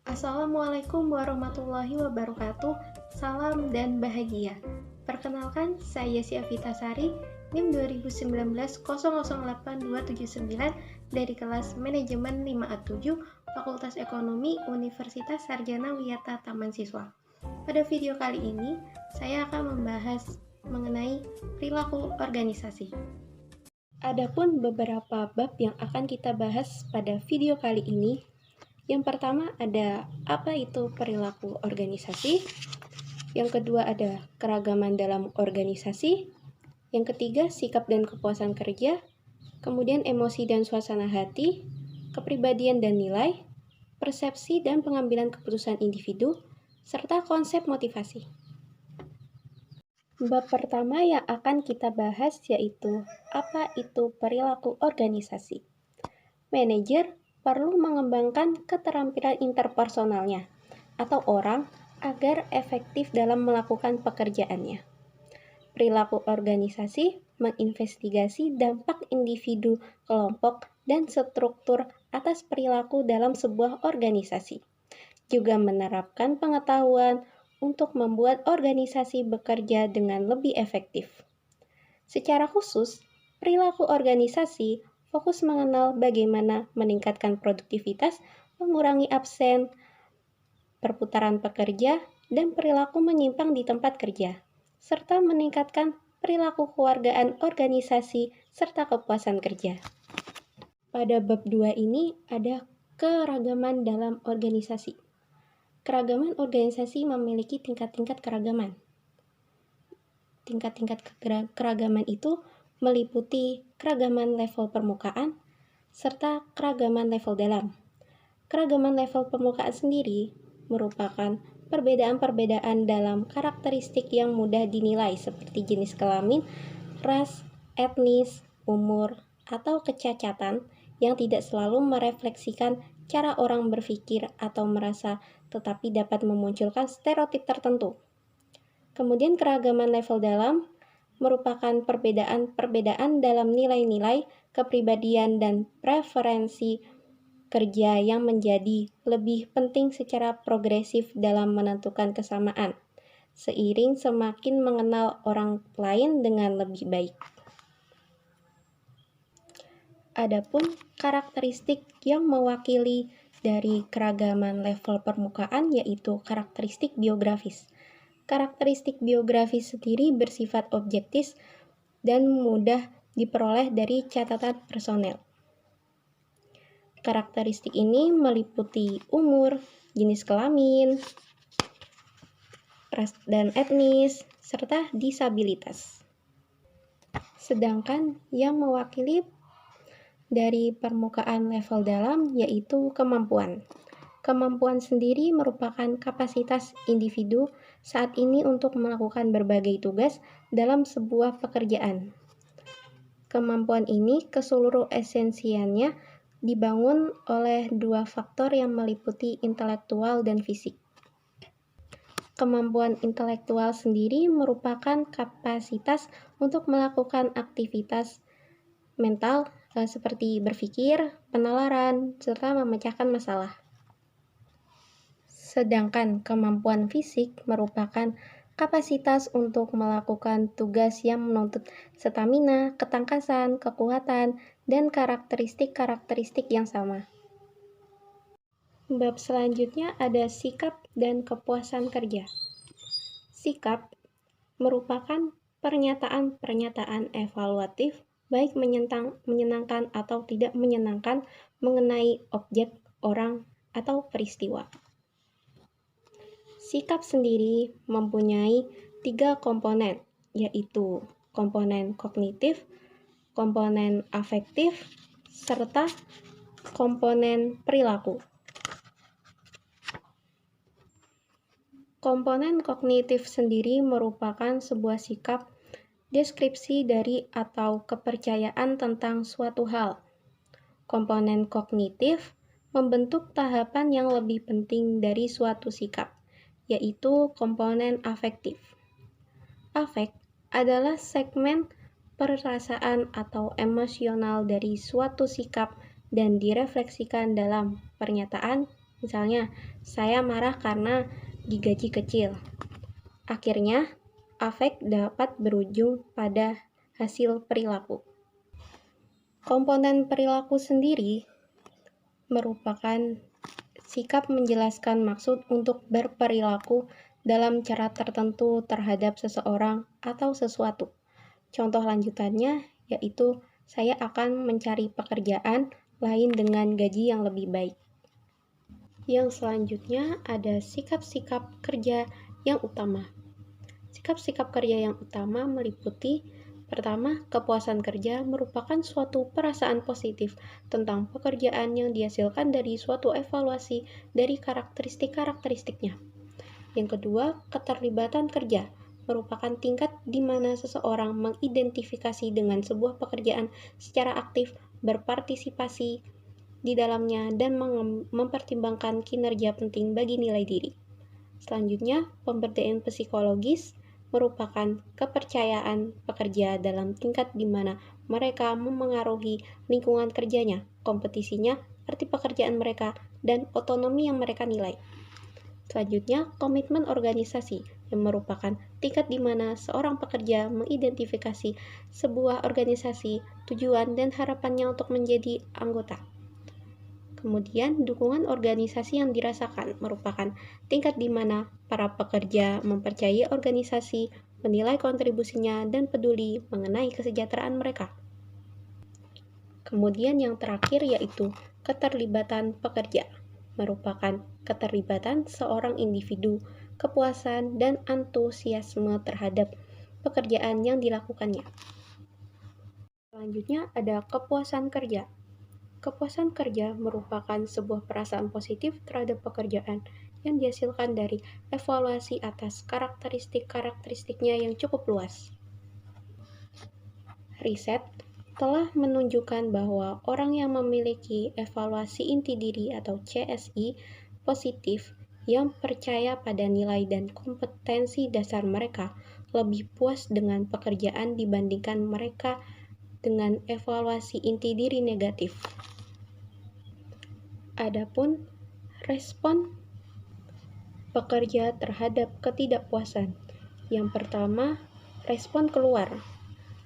Assalamualaikum warahmatullahi wabarakatuh. Salam dan bahagia. Perkenalkan, saya Syafita Sari, NIM 2019-008279 dari kelas Manajemen 5A7, Fakultas Ekonomi, Universitas Sarjana Wiyata Taman Siswa. Pada video kali ini, saya akan membahas mengenai perilaku organisasi. Adapun beberapa bab yang akan kita bahas pada video kali ini. Yang pertama ada apa itu perilaku organisasi. Yang kedua ada keragaman dalam organisasi. Yang ketiga sikap dan kepuasan kerja. Kemudian emosi dan suasana hati, kepribadian dan nilai, persepsi dan pengambilan keputusan individu, serta konsep motivasi. Bab pertama yang akan kita bahas yaitu apa itu perilaku organisasi. Manajer perlu mengembangkan keterampilan interpersonalnya atau orang agar efektif dalam melakukan pekerjaannya. Perilaku organisasi menginvestigasi dampak individu, kelompok, dan struktur atas perilaku dalam sebuah organisasi. Juga menerapkan pengetahuan untuk membuat organisasi bekerja dengan lebih efektif. Secara khusus, perilaku organisasi fokus mengenal bagaimana meningkatkan produktivitas, mengurangi absen, perputaran pekerja, dan perilaku menyimpang di tempat kerja, serta meningkatkan perilaku kewargaan organisasi serta kepuasan kerja. Pada bab 2 ini ada keragaman dalam organisasi. Keragaman organisasi memiliki tingkat-tingkat keragaman. Tingkat-tingkat keragaman itu meliputi keragaman level permukaan, serta keragaman level dalam. Keragaman level permukaan sendiri merupakan perbedaan-perbedaan dalam karakteristik yang mudah dinilai seperti jenis kelamin, ras, etnis, umur, atau kecacatan yang tidak selalu merefleksikan cara orang berpikir atau merasa tetapi dapat memunculkan stereotip tertentu. Kemudian keragaman level dalam merupakan perbedaan-perbedaan dalam nilai-nilai, kepribadian, dan preferensi kerja yang menjadi lebih penting secara progresif dalam menentukan kesamaan, seiring semakin mengenal orang lain dengan lebih baik. Adapun karakteristik yang mewakili dari keragaman level permukaan yaitu karakteristik biografis. Karakteristik biografis sendiri bersifat objektif dan mudah diperoleh dari catatan personel. Karakteristik ini meliputi umur, jenis kelamin, ras dan etnis, serta disabilitas. Sedangkan yang mewakili dari permukaan level dalam yaitu kemampuan. Kemampuan sendiri merupakan kapasitas individu saat ini untuk melakukan berbagai tugas dalam sebuah pekerjaan. Kemampuan ini keseluruh esensiannya dibangun oleh dua faktor yang meliputi intelektual dan fisik. Kemampuan intelektual sendiri merupakan kapasitas untuk melakukan aktivitas mental seperti berpikir, penalaran, serta memecahkan masalah. Sedangkan kemampuan fisik merupakan kapasitas untuk melakukan tugas yang menuntut stamina, ketangkasan, kekuatan, dan karakteristik-karakteristik yang sama. Bab selanjutnya ada sikap dan kepuasan kerja. Sikap merupakan pernyataan-pernyataan evaluatif baik menyenangkan atau tidak menyenangkan mengenai objek, orang, atau peristiwa. Sikap sendiri mempunyai 3 komponen, yaitu komponen kognitif, komponen afektif, serta komponen perilaku. Komponen kognitif sendiri merupakan sebuah sikap deskripsi dari atau kepercayaan tentang suatu hal. Komponen kognitif membentuk tahapan yang lebih penting dari suatu sikap, yaitu komponen afektif. Afek adalah segmen perasaan atau emosional dari suatu sikap dan direfleksikan dalam pernyataan, Misalnya, saya marah karena digaji kecil. Akhirnya, afek dapat berujung pada hasil perilaku. Komponen perilaku sendiri merupakan sikap menjelaskan maksud untuk berperilaku dalam cara tertentu terhadap seseorang atau sesuatu. Contoh lanjutannya yaitu saya akan mencari pekerjaan lain dengan gaji yang lebih baik. Yang selanjutnya ada sikap-sikap kerja yang utama. Sikap-sikap kerja yang utama meliputi pertama, kepuasan kerja merupakan suatu perasaan positif tentang pekerjaan yang dihasilkan dari suatu evaluasi dari karakteristik-karakteristiknya. Yang kedua, keterlibatan kerja merupakan tingkat di mana seseorang mengidentifikasi dengan sebuah pekerjaan secara aktif, berpartisipasi di dalamnya, dan mempertimbangkan kinerja penting bagi nilai diri. Selanjutnya, pemberdayaan psikologis merupakan kepercayaan pekerja dalam tingkat di mana mereka memengaruhi lingkungan kerjanya, kompetisinya, arti pekerjaan mereka, dan otonomi yang mereka nilai. Selanjutnya, komitmen organisasi yang merupakan tingkat di mana seorang pekerja mengidentifikasi sebuah organisasi, tujuan, dan harapannya untuk menjadi anggota. Kemudian, dukungan organisasi yang dirasakan merupakan tingkat di mana para pekerja mempercayai organisasi, menilai kontribusinya, dan peduli mengenai kesejahteraan mereka. Kemudian yang terakhir yaitu keterlibatan pekerja, merupakan keterlibatan seorang individu, kepuasan, dan antusiasme terhadap pekerjaan yang dilakukannya. Selanjutnya ada kepuasan kerja. Kepuasan kerja merupakan sebuah perasaan positif terhadap pekerjaan yang dihasilkan dari evaluasi atas karakteristik-karakteristiknya yang cukup luas. Riset telah menunjukkan bahwa orang yang memiliki evaluasi inti diri atau CSI positif yang percaya pada nilai dan kompetensi dasar mereka lebih puas dengan pekerjaan dibandingkan mereka dengan evaluasi inti diri negatif. Adapun respon pekerja terhadap ketidakpuasan. Yang pertama, respon keluar,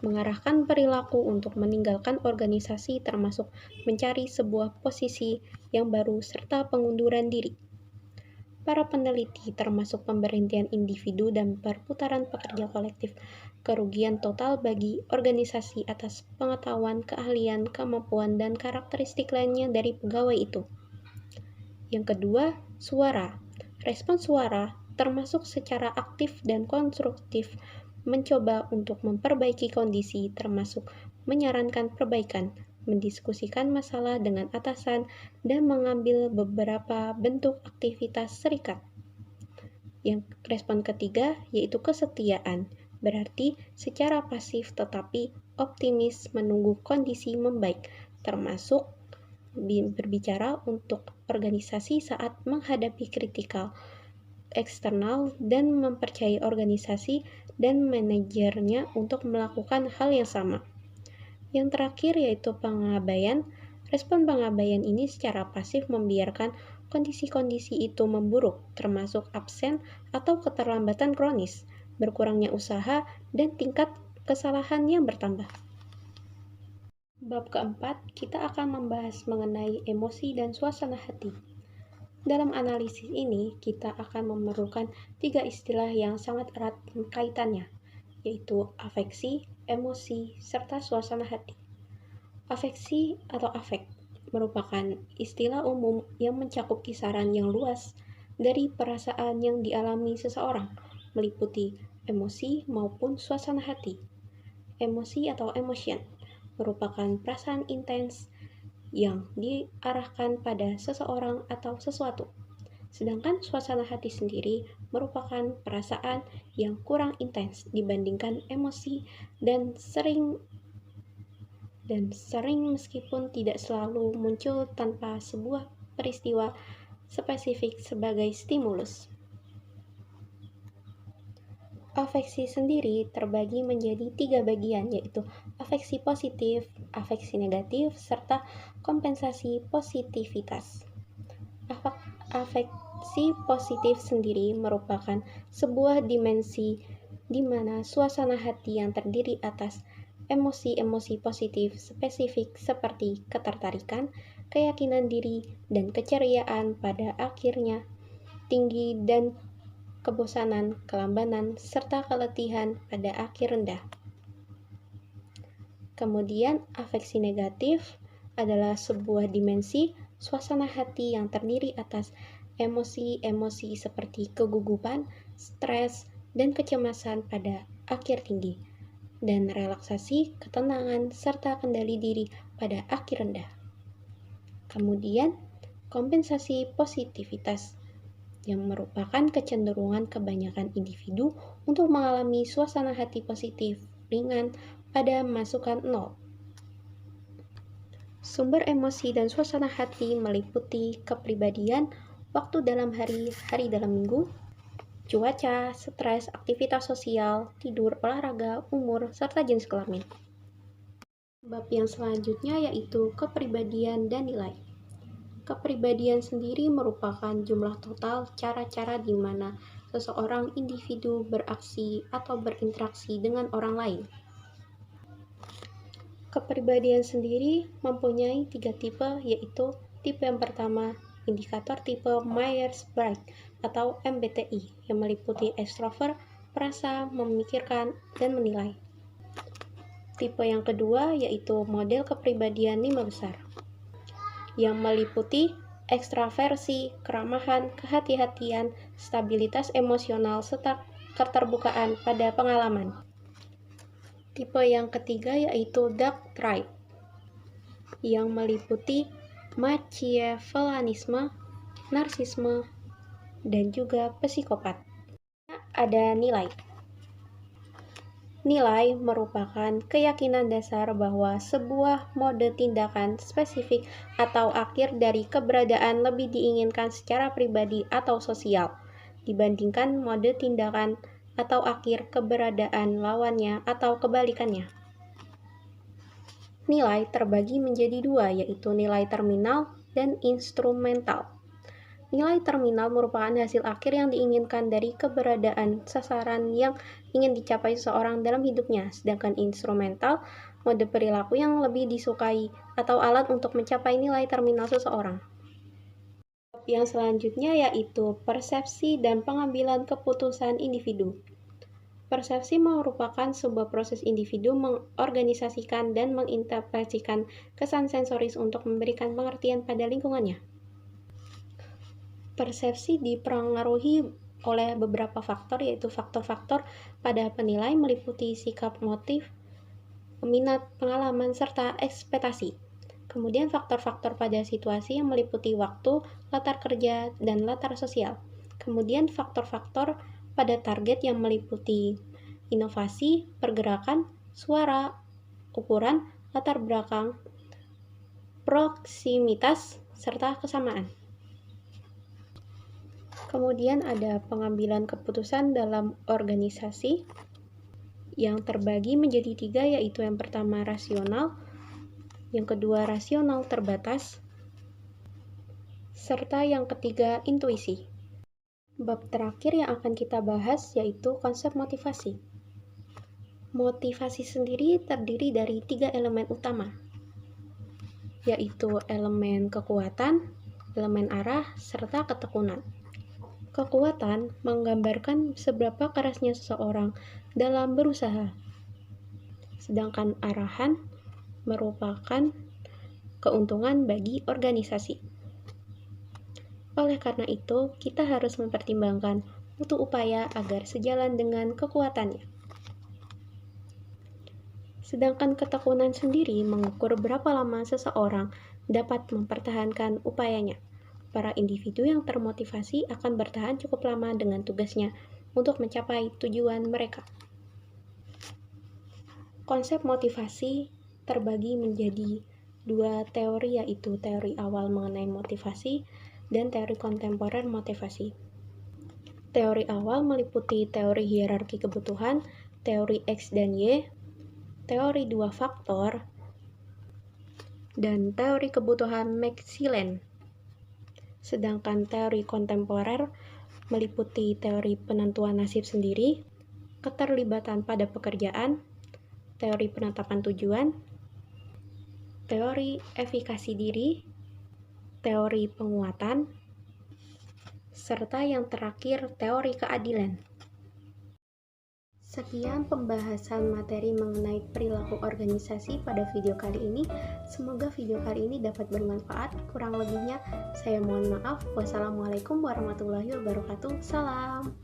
mengarahkan perilaku untuk meninggalkan organisasi termasuk mencari sebuah posisi yang baru serta pengunduran diri. Para peneliti termasuk pemberhentian individu dan perputaran pekerja kolektif, kerugian total bagi organisasi atas pengetahuan, keahlian, kemampuan, dan karakteristik lainnya dari pegawai itu. Yang kedua, suara. Respon suara termasuk secara aktif dan konstruktif mencoba untuk memperbaiki kondisi termasuk menyarankan perbaikan, mendiskusikan masalah dengan atasan, dan mengambil beberapa bentuk aktivitas serikat. Yang respon ketiga yaitu kesetiaan, berarti secara pasif tetapi optimis menunggu kondisi membaik, termasuk berbicara untuk organisasi saat menghadapi kritikal eksternal dan mempercayai organisasi dan manajernya untuk melakukan hal yang sama. Yang terakhir yaitu pengabaian. Respon pengabaian ini secara pasif membiarkan kondisi-kondisi itu memburuk, termasuk absen atau keterlambatan kronis, berkurangnya usaha, dan tingkat kesalahan yang bertambah. Bab keempat, kita akan membahas mengenai emosi dan suasana hati. Dalam analisis ini, kita akan memerlukan 3 istilah yang sangat erat kaitannya, yaitu afeksi, emosi, serta suasana hati. Afeksi atau afek merupakan istilah umum yang mencakup kisaran yang luas dari perasaan yang dialami seseorang, meliputi emosi maupun suasana hati. Emosi atau emotion merupakan perasaan intens yang diarahkan pada seseorang atau sesuatu. Sedangkan suasana hati sendiri merupakan perasaan yang kurang intens dibandingkan emosi dan sering meskipun tidak selalu muncul tanpa sebuah peristiwa spesifik sebagai stimulus. Afeksi sendiri terbagi menjadi 3 bagian, yaitu afeksi positif, afeksi negatif, serta kompensasi positivitas. Afeksi positif sendiri merupakan sebuah dimensi di mana suasana hati yang terdiri atas emosi-emosi positif spesifik seperti ketertarikan, keyakinan diri, dan keceriaan pada akhirnya tinggi dan kebosanan, kelambanan, serta keletihan pada akhir rendah. Kemudian, afeksi negatif adalah sebuah dimensi suasana hati yang terdiri atas emosi-emosi seperti kegugupan, stres, dan kecemasan pada akhir tinggi, dan relaksasi, ketenangan, serta kendali diri pada akhir rendah. Kemudian, kompensasi positivitas yang merupakan kecenderungan kebanyakan individu untuk mengalami suasana hati positif ringan pada masukan 0. Sumber emosi dan suasana hati meliputi kepribadian, waktu dalam hari, hari dalam minggu, cuaca, stres, aktivitas sosial, tidur, olahraga, umur, serta jenis kelamin. Bab yang selanjutnya yaitu kepribadian dan nilai. Kepribadian sendiri merupakan jumlah total cara-cara di mana seseorang individu beraksi atau berinteraksi dengan orang lain. Kepribadian sendiri mempunyai 3 tipe, yaitu tipe yang pertama, indikator tipe Myers-Briggs atau MBTI, yang meliputi ekstrovert, perasa, memikirkan, dan menilai. Tipe yang kedua yaitu model kepribadian 5 besar, yang meliputi ekstraversi, keramahan, kehati-hatian, stabilitas emosional, serta keterbukaan pada pengalaman. Tipe yang ketiga yaitu dark tribe, yang meliputi Machiavellianisme, narsisme, dan juga psikopat. Ada nilai. Nilai merupakan keyakinan dasar bahwa sebuah mode tindakan spesifik atau akhir dari keberadaan lebih diinginkan secara pribadi atau sosial dibandingkan mode tindakan atau akhir keberadaan lawannya atau kebalikannya. Nilai terbagi menjadi 2, yaitu nilai terminal dan instrumental. Nilai terminal merupakan hasil akhir yang diinginkan dari keberadaan sasaran yang ingin dicapai seseorang dalam hidupnya, sedangkan instrumental, mode perilaku yang lebih disukai atau alat untuk mencapai nilai terminal seseorang. Yang selanjutnya yaitu persepsi dan pengambilan keputusan individu. Persepsi merupakan sebuah proses individu mengorganisasikan dan menginterpretasikan kesan sensoris untuk memberikan pengertian pada lingkungannya. Persepsi dipengaruhi oleh beberapa faktor, yaitu faktor-faktor pada penilai meliputi sikap, motif, minat, pengalaman, serta ekspektasi. Kemudian faktor-faktor pada situasi yang meliputi waktu, latar kerja, dan latar sosial. Kemudian faktor-faktor pada target yang meliputi inovasi, pergerakan, suara, ukuran, latar belakang, proksimitas, serta kesamaan. Kemudian ada pengambilan keputusan dalam organisasi yang terbagi menjadi 3, yaitu yang pertama rasional, yang kedua rasional terbatas, serta yang ketiga intuisi. Bab terakhir yang akan kita bahas yaitu konsep motivasi. Motivasi sendiri terdiri dari 3 elemen utama, yaitu elemen kekuatan, elemen arah, serta ketekunan. Kekuatan menggambarkan seberapa kerasnya seseorang dalam berusaha, sedangkan arahan merupakan keuntungan bagi organisasi. Oleh karena itu, kita harus mempertimbangkan mutu upaya agar sejalan dengan kekuatannya. Sedangkan ketekunan sendiri mengukur berapa lama seseorang dapat mempertahankan upayanya. Para individu yang termotivasi akan bertahan cukup lama dengan tugasnya untuk mencapai tujuan mereka. Konsep motivasi terbagi menjadi 2 teori, yaitu teori awal mengenai motivasi dan teori kontemporer motivasi. Teori awal meliputi teori hierarki kebutuhan, teori X dan Y, teori 2 faktor, dan teori kebutuhan Maxilen. Sedangkan teori kontemporer meliputi teori penentuan nasib sendiri, keterlibatan pada pekerjaan, teori penetapan tujuan, teori efikasi diri, teori penguatan, serta yang terakhir teori keadilan. Sekian pembahasan materi mengenai perilaku organisasi pada video kali ini. Semoga video kali ini dapat bermanfaat. Kurang lebihnya saya mohon maaf. Wassalamualaikum warahmatullahi wabarakatuh. Salam.